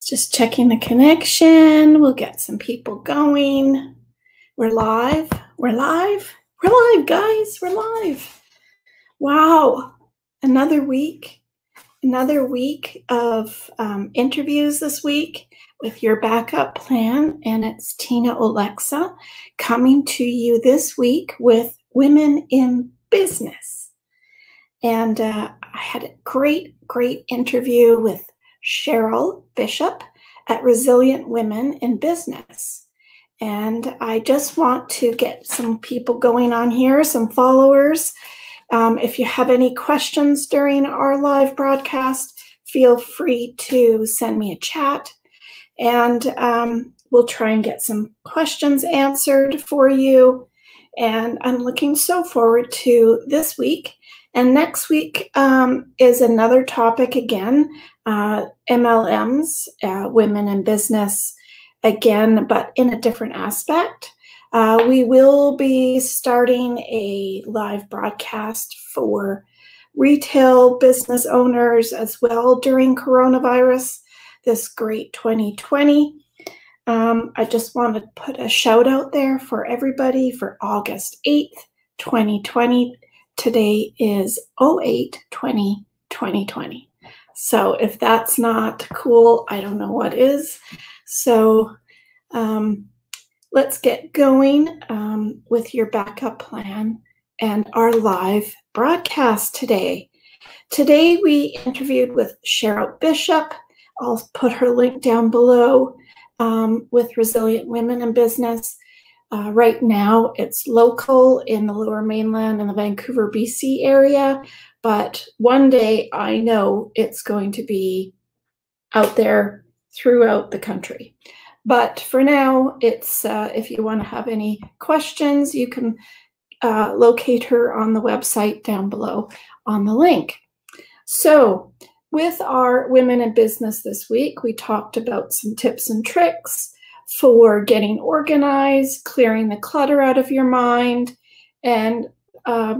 Just checking the connection. We'll get some people going. We're live. We're live. We're live, guys. We're live. Wow. Another week of interviews this week with your backup plan. And it's Tina Alexa coming to you this week with Women in Business. And I had a great interview with Cheryl Bishop at Resilient Women in Business. And I just want to get some people going on here, some followers. If you have any questions during our live broadcast, feel free to send me a chat, and we'll try and get some questions answered for you. And I'm looking so forward to this week. And next week is another topic again, MLMs, Women in Business again, but in a different aspect. We will be starting a live broadcast for retail business owners as well during coronavirus, this great 2020. I just want to put a shout out there for everybody for August 8th, 2020. Today is 08/20/2020. So if that's not cool, I don't know what is. So let's get going with your backup plan and our live broadcast today. Today we interviewed with Cheryl Bishop. I'll put her link down below with Resilient Women in Business. Right now, it's local in the Lower Mainland and the Vancouver, BC area, but one day I know it's going to be out there throughout the country. But for now, it's if you want to have any questions, you can locate her on the website down below on the link. So with our Women in Business this week, we talked about some tips and tricks for getting organized, clearing the clutter out of your mind, and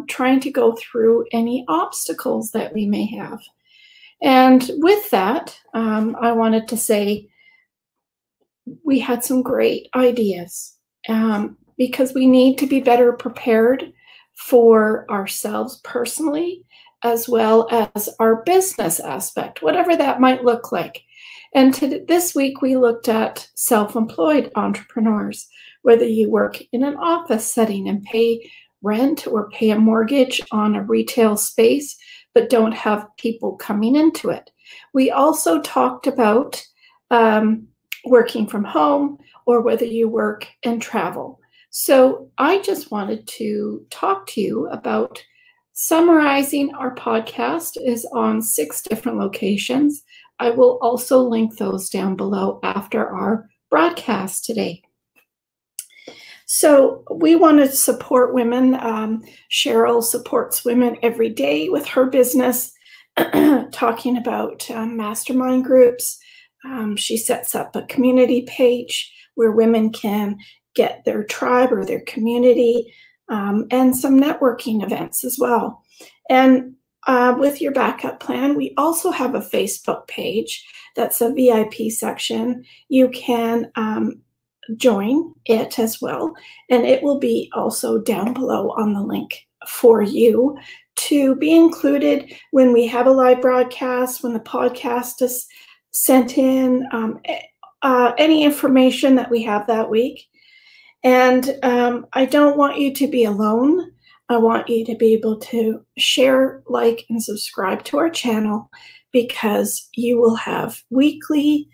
trying to go through any obstacles that we may have. And with that, I wanted to say we had some great ideas because we need to be better prepared for ourselves personally, as well as our business aspect, whatever that might look like. And this week, we looked at self-employed entrepreneurs, whether you work in an office setting and pay rent or pay a mortgage on a retail space, but don't have people coming into it. We also talked about working from home or whether you work and travel. So I just wanted to talk to you about summarizing our podcast is on 6 different locations. I will also link those down below after our broadcast today. So we want to support women. Cheryl supports women every day with her business, talking about mastermind groups. She sets up a community page where women can get their tribe or their community, and some networking events as well. And with your backup plan, we also have a Facebook page that's a VIP section. You can join it as well, and it will be also down below on the link for you to be included when we have a live broadcast, when the podcast is sent in, any information that we have that week. And I don't want you to be alone. I want you to be able to share, like, and subscribe to our channel, because you will have weekly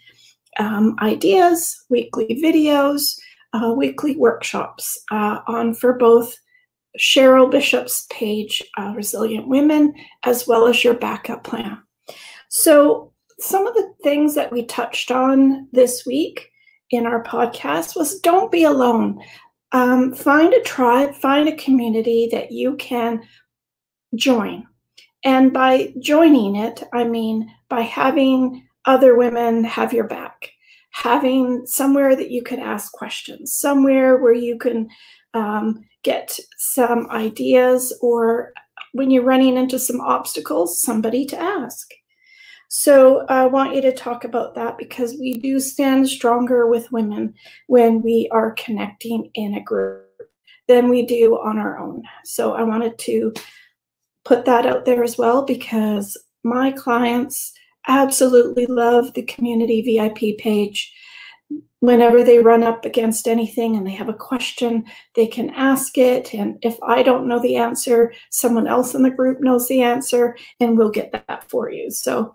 ideas, weekly videos, weekly workshops on for both Cheryl Bishop's page, Resilient Women, as well as your backup plan. So some of the things that we touched on this week in our podcast was don't be alone. Find a tribe, find a community that you can join. And by joining it, I mean by having other women have your back, having somewhere that you can ask questions, somewhere where you can get some ideas, or when you're running into some obstacles, somebody to ask. So I want you to talk about that, because we do stand stronger with women when we are connecting in a group than we do on our own. So I wanted to put that out there as well, because my clients absolutely love the community VIP page. Whenever they run up against anything and they have a question, they can ask it. And if I don't know the answer, someone else in the group knows the answer, and we'll get that for you. So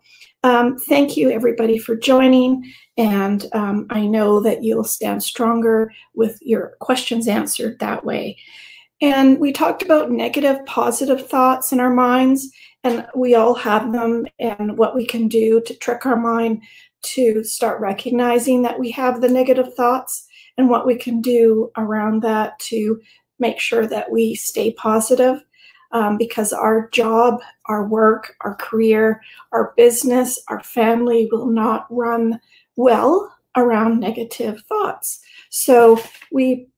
thank you, everybody, for joining. And I know that you'll stand stronger with your questions answered that way. And we talked about negative, positive thoughts in our minds, and we all have them, and what we can do to trick our mind to start recognizing that we have the negative thoughts, and what we can do around that to make sure that we stay positive, because our job, our work, our career, our business, our family will not run well around negative thoughts. So we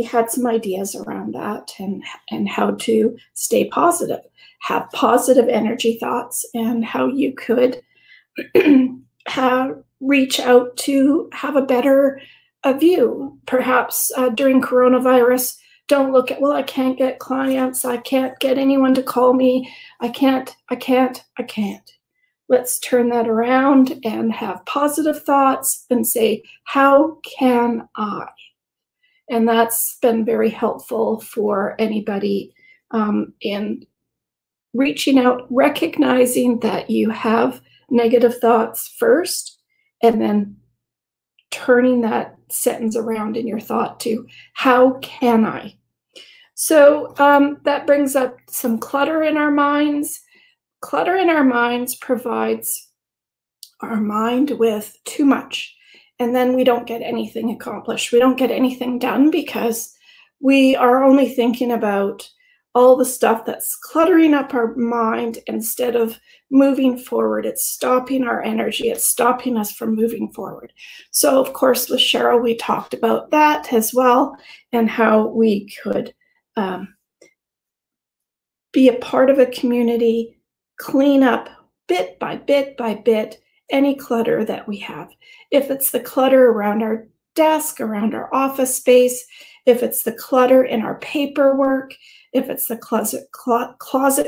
had some ideas around that, and how to stay positive, have positive energy thoughts, and how you could reach out to have a better view. Perhaps during coronavirus, don't look at, well, I can't get clients, I can't get anyone to call me, I can't. Let's turn that around and have positive thoughts and say, how can I? And that's been very helpful for anybody in reaching out, recognizing that you have negative thoughts first, and then turning that sentence around in your thought to, how can I? So that brings up some clutter in our minds. Clutter in our minds provides our mind with too much, and then we don't get anything accomplished. We don't get anything done because we are only thinking about all the stuff that's cluttering up our mind instead of moving forward. It's stopping our energy. It's stopping us from moving forward. So of course, with Cheryl, we talked about that as well, and how we could be a part of a community, clean up bit by bit by bit any clutter that we have. If it's the clutter around our desk, around our office space, if it's the clutter in our paperwork, if it's the closet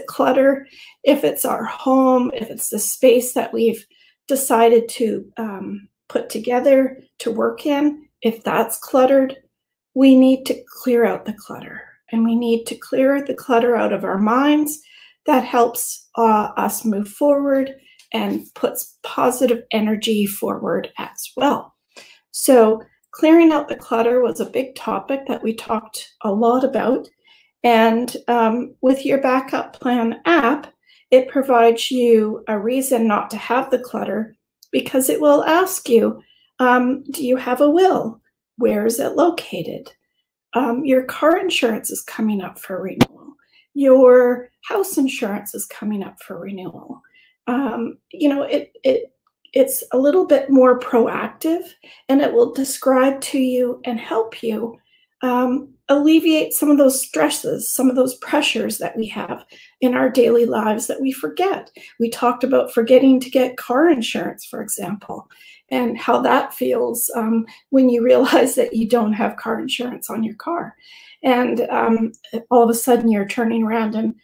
clutter, if it's our home, if it's the space that we've decided to put together to work in, if that's cluttered, we need to clear out the clutter. And we need to clear the clutter out of our minds. That helps us move forward and puts positive energy forward as well. So clearing out the clutter was a big topic that we talked a lot about. And with your backup plan app, it provides you a reason not to have the clutter, because it will ask you, do you have a will? Where is it located? Your car insurance is coming up for renewal. Your house insurance is coming up for renewal. You know, it's a little bit more proactive, and it will describe to you and help you alleviate some of those stresses, some of those pressures that we have in our daily lives that we forget. We talked about forgetting to get car insurance, for example, and how that feels when you realize that you don't have car insurance on your car. And all of a sudden you're turning around and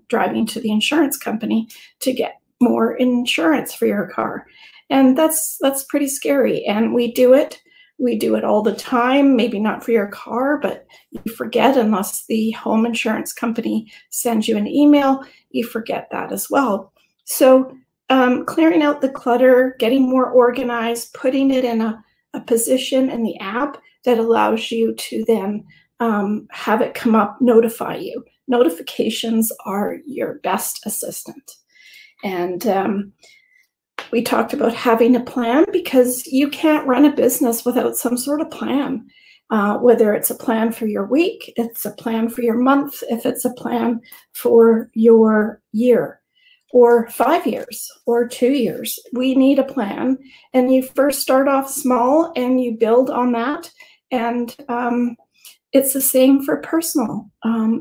driving to the insurance company to get more insurance for your car. And that's pretty scary. And we do it all the time, maybe not for your car, but you forget, unless the home insurance company sends you an email, you forget that as well. So clearing out the clutter, getting more organized, putting it in a position in the app that allows you to then have it come up, notify you. Notifications are your best assistant. And we talked about having a plan, because you can't run a business without some sort of plan, whether it's a plan for your week, it's a plan for your month, if it's a plan for your year, or 5 years, or 2 years. We need a plan, and you first start off small and you build on that. And It's the same for personal.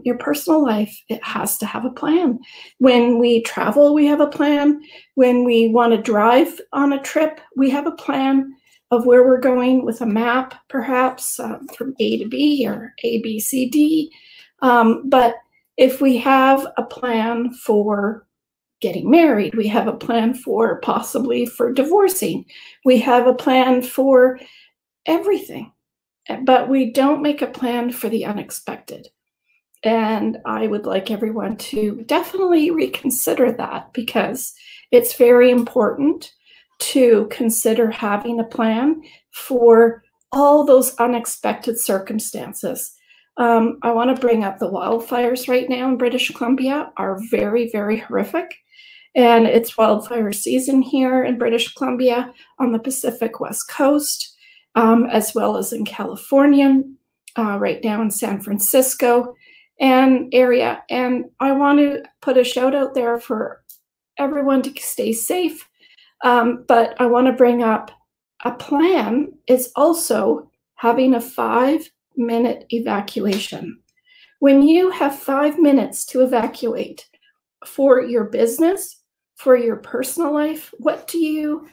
Your personal life, it has to have a plan. When we travel, we have a plan. When we want to drive on a trip, we have a plan of where we're going with a map, perhaps from A to B or A, B, C, D. But if we have a plan for getting married, we have a plan for possibly for divorcing, we have a plan for everything, but we don't make a plan for the unexpected. And I would like everyone to definitely reconsider that, because it's very important to consider having a plan for all those unexpected circumstances. I want to bring up the wildfires right now in British Columbia are very, very horrific. And it's wildfire season here in British Columbia on the Pacific West Coast, as well as in California, right now in San Francisco and area. And I want to put a shout out there for everyone to stay safe. But I want to bring up a plan is also having a 5-minute evacuation. When you have 5 minutes to evacuate for your business, for your personal life, what do you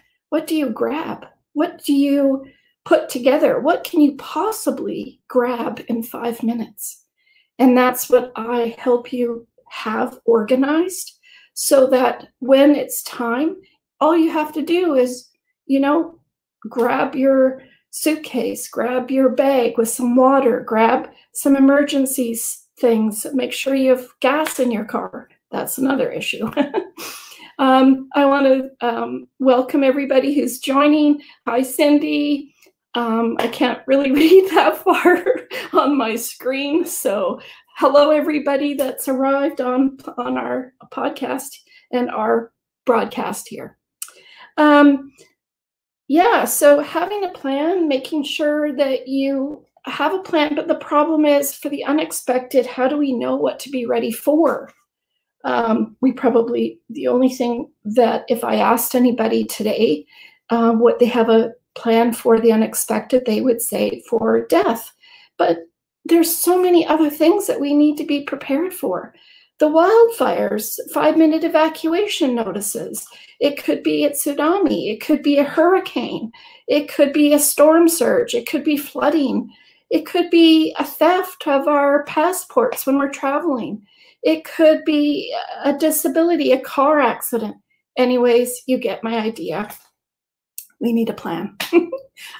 grab? What do you put together? What can you possibly grab in 5 minutes? And that's what I help you have organized, so that when it's time, all you have to do is, grab your suitcase, grab your bag with some water, grab some emergency things, make sure you have gas in your car. That's another issue. I want to welcome everybody who's joining. Hi, Cindy. I can't really read that far on my screen. So hello, everybody that's arrived on our podcast and our broadcast here. Yeah, so having a plan, making sure that you have a plan, but the problem is for the unexpected, how do we know what to be ready for? The only thing that if I asked anybody today what they have a plan for the unexpected, they would say for death. But there's so many other things that we need to be prepared for. The wildfires, 5-minute evacuation notices. It could be a tsunami. It could be a hurricane. It could be a storm surge. It could be flooding. It could be a theft of our passports when we're traveling. It could be a disability, a car accident. Anyways, you get my idea. We need a plan.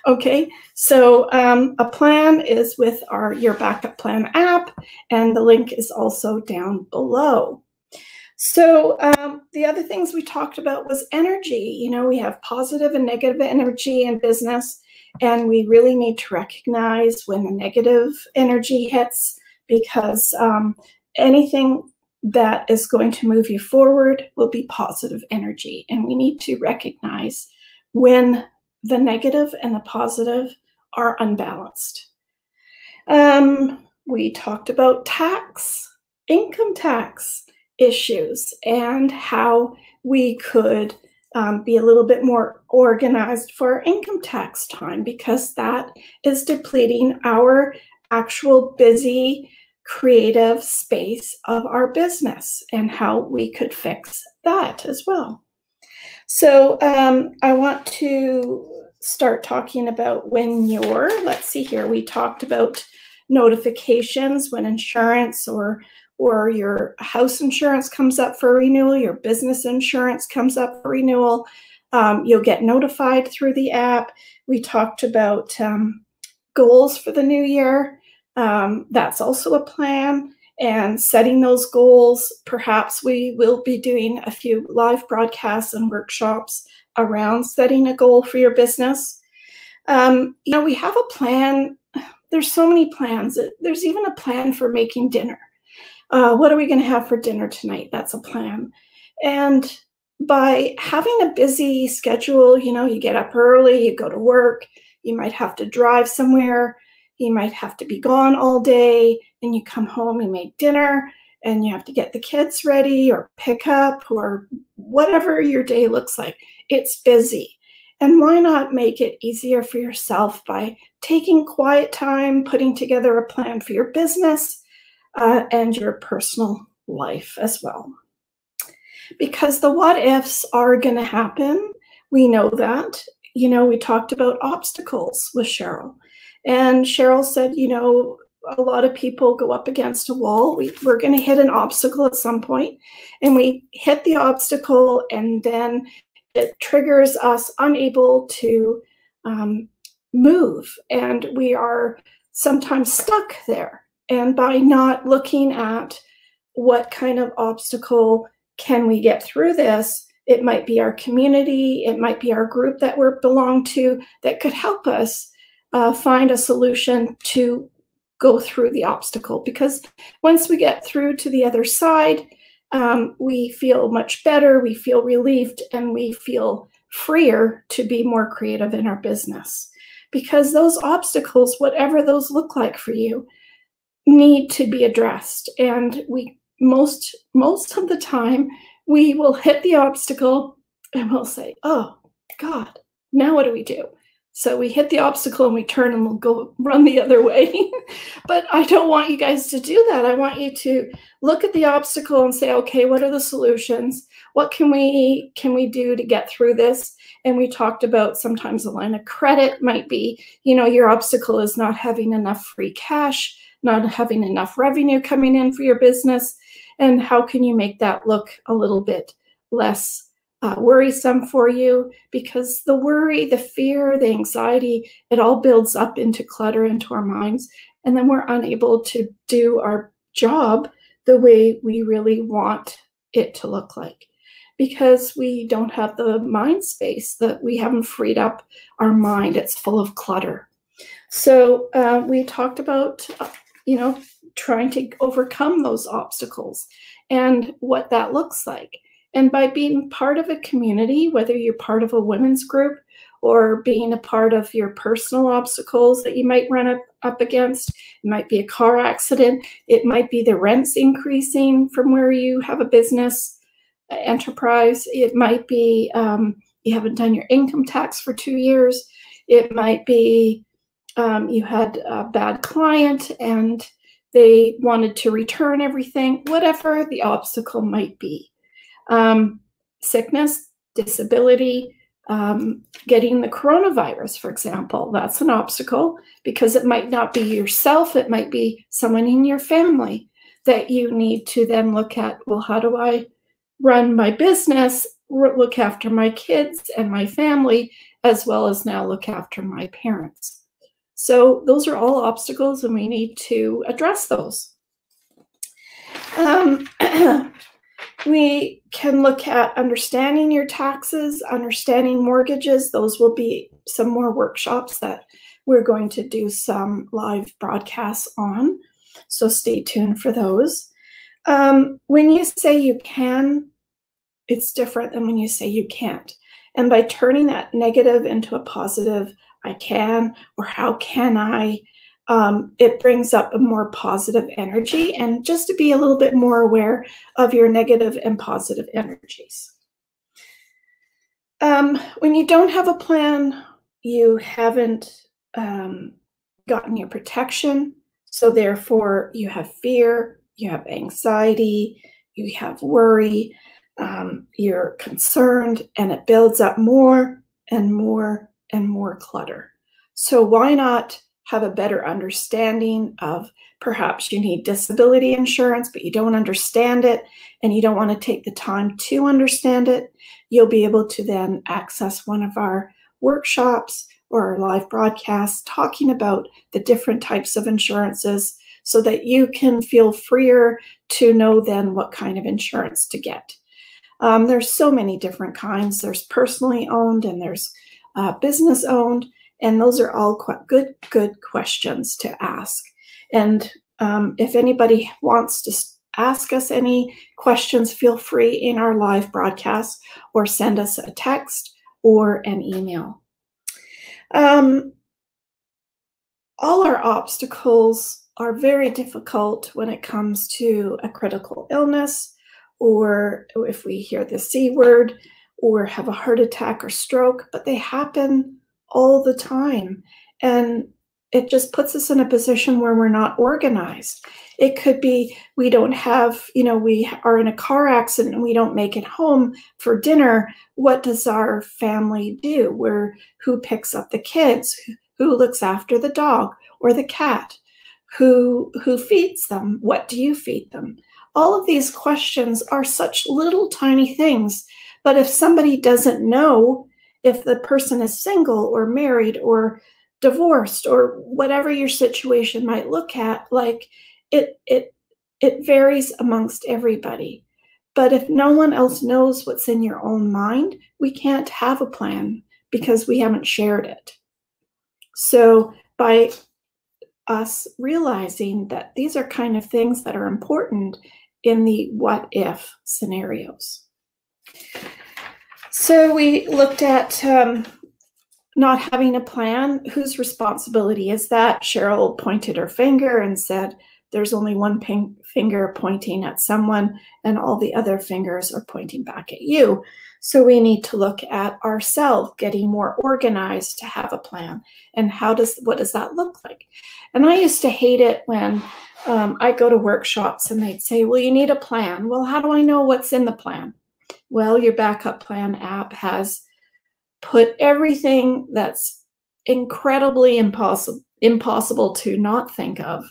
Okay, so a plan is with your backup plan app, and the link is also down below. So the other things we talked about was energy. We have positive and negative energy in business, and we really need to recognize when the negative energy hits, because anything that is going to move you forward will be positive energy. And we need to recognize when the negative and the positive are unbalanced. We talked about income tax issues, and how we could be a little bit more organized for our income tax time, because that is depleting our actual busy creative space of our business, and how we could fix that as well. So I want to start talking about when let's see here, we talked about notifications when insurance or your house insurance comes up for renewal, your business insurance comes up for renewal. You'll get notified through the app. We talked about goals for the new year. That's also a plan, and setting those goals. Perhaps we will be doing a few live broadcasts and workshops around setting a goal for your business. We have a plan. There's so many plans. There's even a plan for making dinner. What are we going to have for dinner tonight? That's a plan. And by having a busy schedule, you get up early, you go to work, you might have to drive somewhere, you might have to be gone all day, and you come home, you make dinner, and you have to get the kids ready or pick up or whatever your day looks like. It's busy. And why not make it easier for yourself by taking quiet time, putting together a plan for your business and your personal life as well. Because the what ifs are going to happen. We know that. You know, we talked about obstacles with Cheryl. And Cheryl said, you know, a lot of people go up against a wall. We're going to hit an obstacle at some point, and we hit the obstacle, and then it triggers us unable to move, and we are sometimes stuck there. And by not looking at what kind of obstacle can we get through this, it might be our community, it might be our group that we belong to that could help us find a solution to go through the obstacle. Because once we get through to the other side, we feel much better, we feel relieved, and we feel freer to be more creative in our business. Because those obstacles, whatever those look like for you, need to be addressed. And we most of the time, we will hit the obstacle and we'll say, oh God, now what do we do? So we hit the obstacle and we turn and we'll go run the other way. But I don't want you guys to do that. I want you to look at the obstacle and say, okay, what are the solutions? What can we do to get through this? And we talked about sometimes a line of credit might be, you know, your obstacle is not having enough free cash, not having enough revenue coming in for your business. And how can you make that look a little bit less worrisome for you? Because the worry, the fear, the anxiety, it all builds up into clutter into our minds. And then we're unable to do our job the way we really want it to look like, because we don't have the mind space, that we haven't freed up our mind. It's full of clutter. So we talked about, you know, trying to overcome those obstacles and what that looks like. And by being part of a community, whether you're part of a women's group or being a part of your personal obstacles that you might run up against, it might be a car accident, it might be the rents increasing from where you have a business enterprise, it might be you haven't done your income tax for 2 years, it might be you had a bad client and they wanted to return everything, whatever the obstacle might be. Sickness, disability, getting the coronavirus, for example, that's an obstacle because it might not be yourself, it might be someone in your family that you need to then look at, well, how do I run my business, look after my kids and my family, as well as now look after my parents. So those are all obstacles and we need to address those. We can look at understanding your taxes, understanding mortgages. Those will be some more workshops that we're going to do some live broadcasts on. So stay tuned for those. When you say you can, it's different than when you say you can't. And by turning that negative into a positive, I can, or how can I, it brings up a more positive energy, and just to be a little bit more aware of your negative and positive energies. When you don't have a plan, you haven't gotten your protection, so therefore you have fear, you have anxiety, you have worry, you're concerned, and it builds up more and more and more clutter. So why not have a better understanding of, perhaps you need disability insurance, but you don't understand it and you don't want to take the time to understand it. You'll be able to then access one of our workshops or our live broadcasts talking about the different types of insurances so that you can feel freer to know then what kind of insurance to get. There's so many different kinds. There's personally owned and there's business owned. And those are all good questions to ask. And if anybody wants to ask us any questions, feel free in our live broadcast or send us a text or an email. All our obstacles are very difficult when it comes to a critical illness, or if we hear the C word, or have a heart attack or stroke, but they happen all the time. And it just puts us in a position where we're not organized. It could be we don't have, we are in a car accident and we don't make it home for dinner. What does our family do? Who picks up the kids? Who looks after the dog or the cat? Who feeds them? What do you feed them? All of these questions are such little tiny things, but if somebody doesn't know if the person is single or married or divorced or whatever your situation might look at, like it varies amongst everybody. But if no one else knows what's in your own mind, we can't have a plan because we haven't shared it. So by us realizing that these are kind of things that are important in the what if scenarios. So we looked at not having a plan. Whose responsibility is that? Cheryl pointed her finger and said, there's only one finger pointing at someone and all the other fingers are pointing back at you. So we need to look at ourselves, getting more organized to have a plan. And what does that look like? And I used to hate it when I go to workshops and they'd say, well, you need a plan. Well, how do I know what's in the plan? Well, your backup plan app has put everything that's incredibly impossible to not think of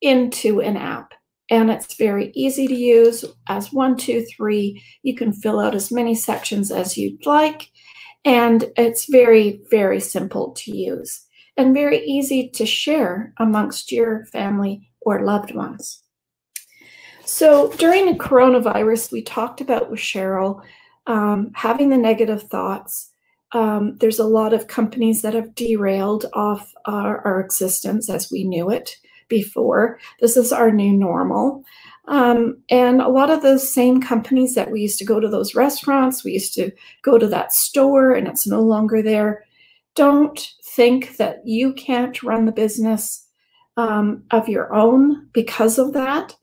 into an app. And it's very easy to use as 1, 2, 3. You can fill out as many sections as you'd like. And it's very, very simple to use and very easy to share amongst your family or loved ones. So during the coronavirus, we talked about with Cheryl having the negative thoughts. There's a lot of companies that have derailed off our existence as we knew it before. This is our new normal. And a lot of those same companies that we used to go to those restaurants, we used to go to that store and it's no longer there. Don't think that you can't run the business of your own because of that.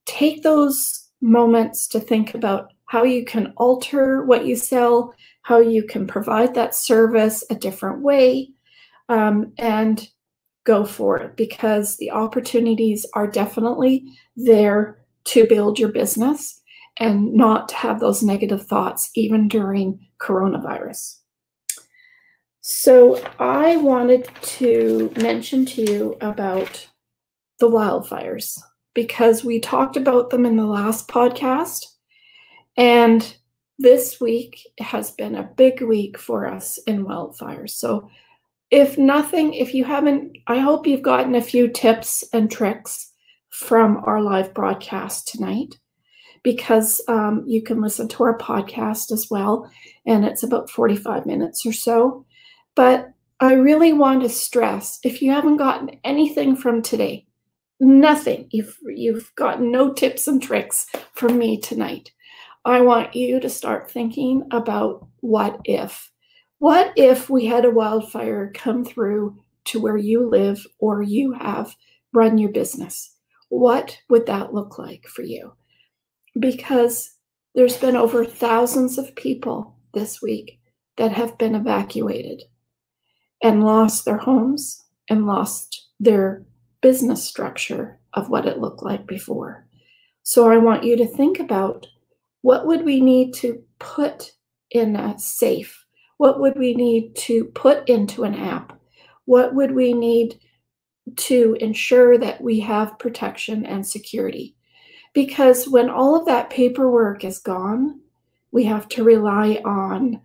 Take those moments to think about how you can alter what you sell, how you can provide that service a different way, and go for it, because the opportunities are definitely there to build your business and not to have those negative thoughts even during coronavirus. So I wanted to mention to you about the wildfires because we talked about them in the last podcast. And this week has been a big week for us in wildfires. So if you haven't, I hope you've gotten a few tips and tricks from our live broadcast tonight, because you can listen to our podcast as well, and it's about 45 minutes or so. But I really want to stress, if you haven't gotten anything from today, nothing, you've gotten no tips and tricks from me tonight, I want you to start thinking about what if. What if we had a wildfire come through to where you live or you have run your business? What would that look like for you? Because there's been over thousands of people this week that have been evacuated and lost their homes and lost their business structure of what it looked like before. So I want you to think about, what would we need to put in a safe? What would we need to put into an app? What would we need to ensure that we have protection and security? Because when all of that paperwork is gone, we have to rely on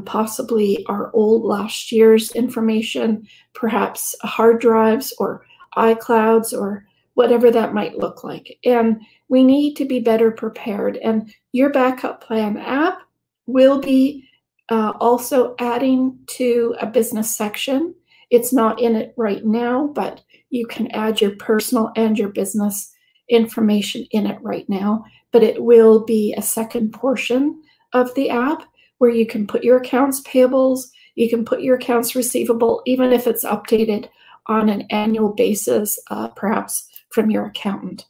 possibly our old last year's information, perhaps hard drives or iClouds or whatever that might look like. And we need to be better prepared. And your backup plan app will be also adding to a business section. It's not in it right now, but you can add your personal and your business information in it right now. But it will be a second portion of the app where you can put your accounts payables, you can put your accounts receivable, even if it's updated on an annual basis, perhaps from your accountant.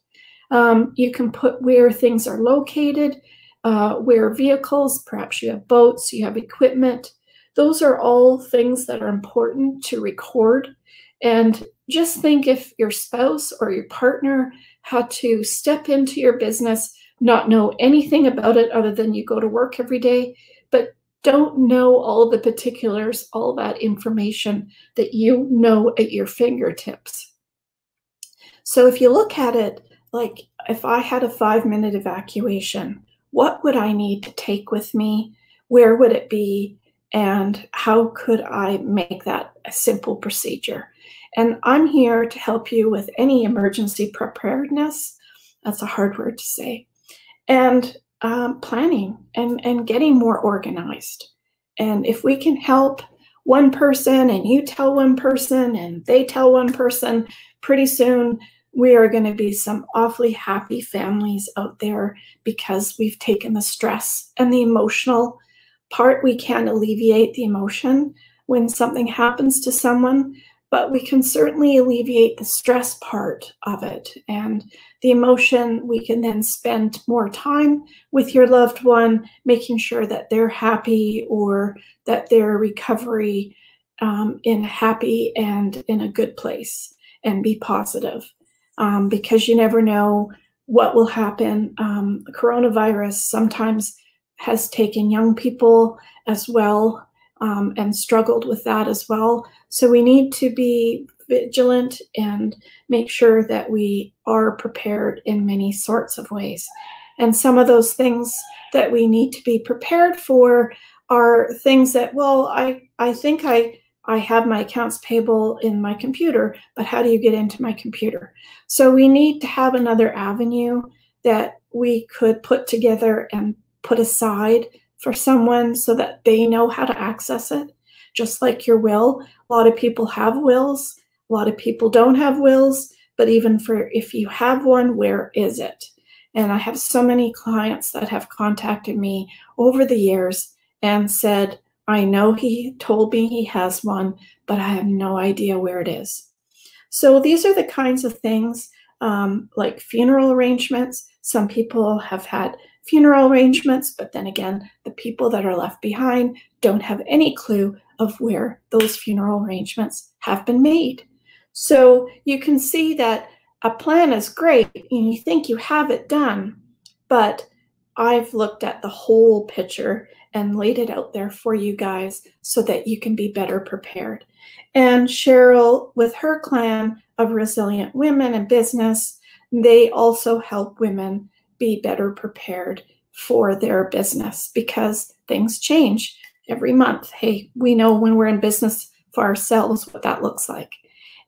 You can put where things are located. where vehicles, perhaps you have boats, you have equipment. Those are all things that are important to record. And just think if your spouse or your partner had to step into your business, not know anything about it other than you go to work every day, but don't know all the particulars, all that information that you know at your fingertips. So if you look at it, like if I had a 5-minute evacuation, what would I need to take with me? Where would it be? And how could I make that a simple procedure? And I'm here to help you with any emergency preparedness. That's a hard word to say. And planning and getting more organized. And if we can help one person and you tell one person and they tell one person, pretty soon we are going to be some awfully happy families out there because we've taken the stress and the emotional part. We can't alleviate the emotion when something happens to someone, but we can certainly alleviate the stress part of it. And the emotion, we can then spend more time with your loved one, making sure that they're happy or that their recovery in happy and in a good place, and be positive. Because you never know what will happen. The coronavirus sometimes has taken young people as well and struggled with that as well. So we need to be vigilant and make sure that we are prepared in many sorts of ways. And some of those things that we need to be prepared for are things that, well, I think I have my accounts payable in my computer, but how do you get into my computer? So we need to have another avenue that we could put together and put aside for someone so that they know how to access it, just like your will. A lot of people have wills. A lot of people don't have wills, but even for if you have one, where is it? And I have so many clients that have contacted me over the years and said, I know he told me he has one, but I have no idea where it is. So these are the kinds of things like funeral arrangements. Some people have had funeral arrangements, but then again, the people that are left behind don't have any clue of where those funeral arrangements have been made. So you can see that a plan is great and you think you have it done, but I've looked at the whole picture and laid it out there for you guys so that you can be better prepared. And Cheryl, with her clan of resilient women in business, they also help women be better prepared for their business because things change every month. Hey, we know when we're in business for ourselves what that looks like.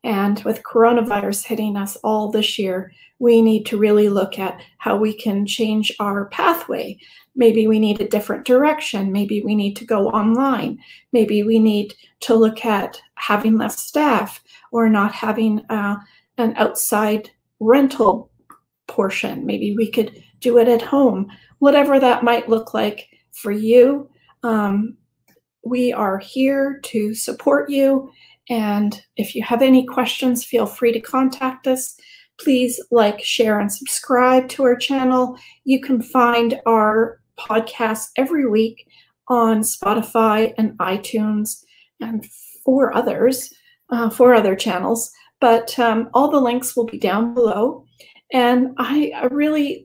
And with coronavirus hitting us all this year, we need to really look at how we can change our pathway. Maybe we need a different direction. Maybe we need to go online. Maybe we need to look at having less staff or not having an outside rental portion. Maybe we could do it at home. Whatever that might look like for you, we are here to support you. And if you have any questions, feel free to contact us. Please like, share, and subscribe to our channel. You can find our podcast every week on Spotify and iTunes and four other channels. But all the links will be down below. And I really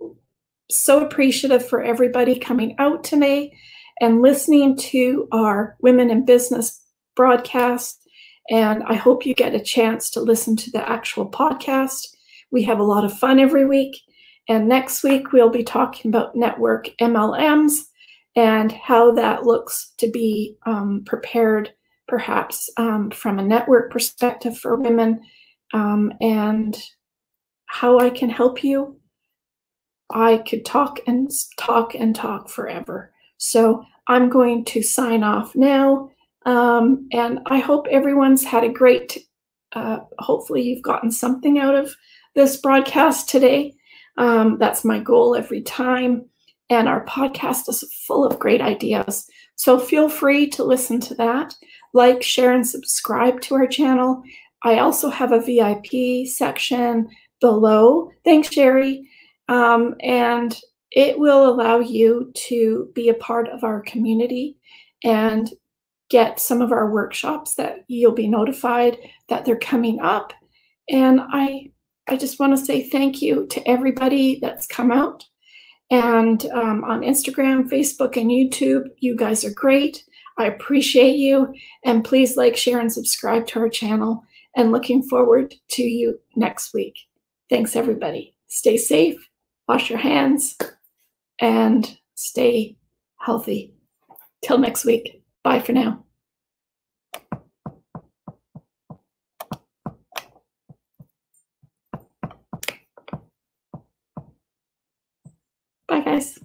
so appreciative for everybody coming out today and listening to our Women in Business broadcast. And I hope you get a chance to listen to the actual podcast. We have a lot of fun every week. And next week, we'll be talking about network MLMs and how that looks to be prepared, perhaps from a network perspective for women, and how I can help you. I could talk and talk and talk forever. So I'm going to sign off now. And I hope everyone's had a great, hopefully you've gotten something out of this broadcast today. That's my goal every time. And our podcast is full of great ideas. So feel free to listen to that. Like, share, and subscribe to our channel. I also have a VIP section below. Thanks, Sherry. And it will allow you to be a part of our community and get some of our workshops that you'll be notified that they're coming up. And I just want to say thank you to everybody that's come out. And on Instagram, Facebook, and YouTube, you guys are great. I appreciate you. And please like, share, and subscribe to our channel. And looking forward to you next week. Thanks, everybody. Stay safe, wash your hands, and stay healthy. Till next week. Bye for now. Bye, guys.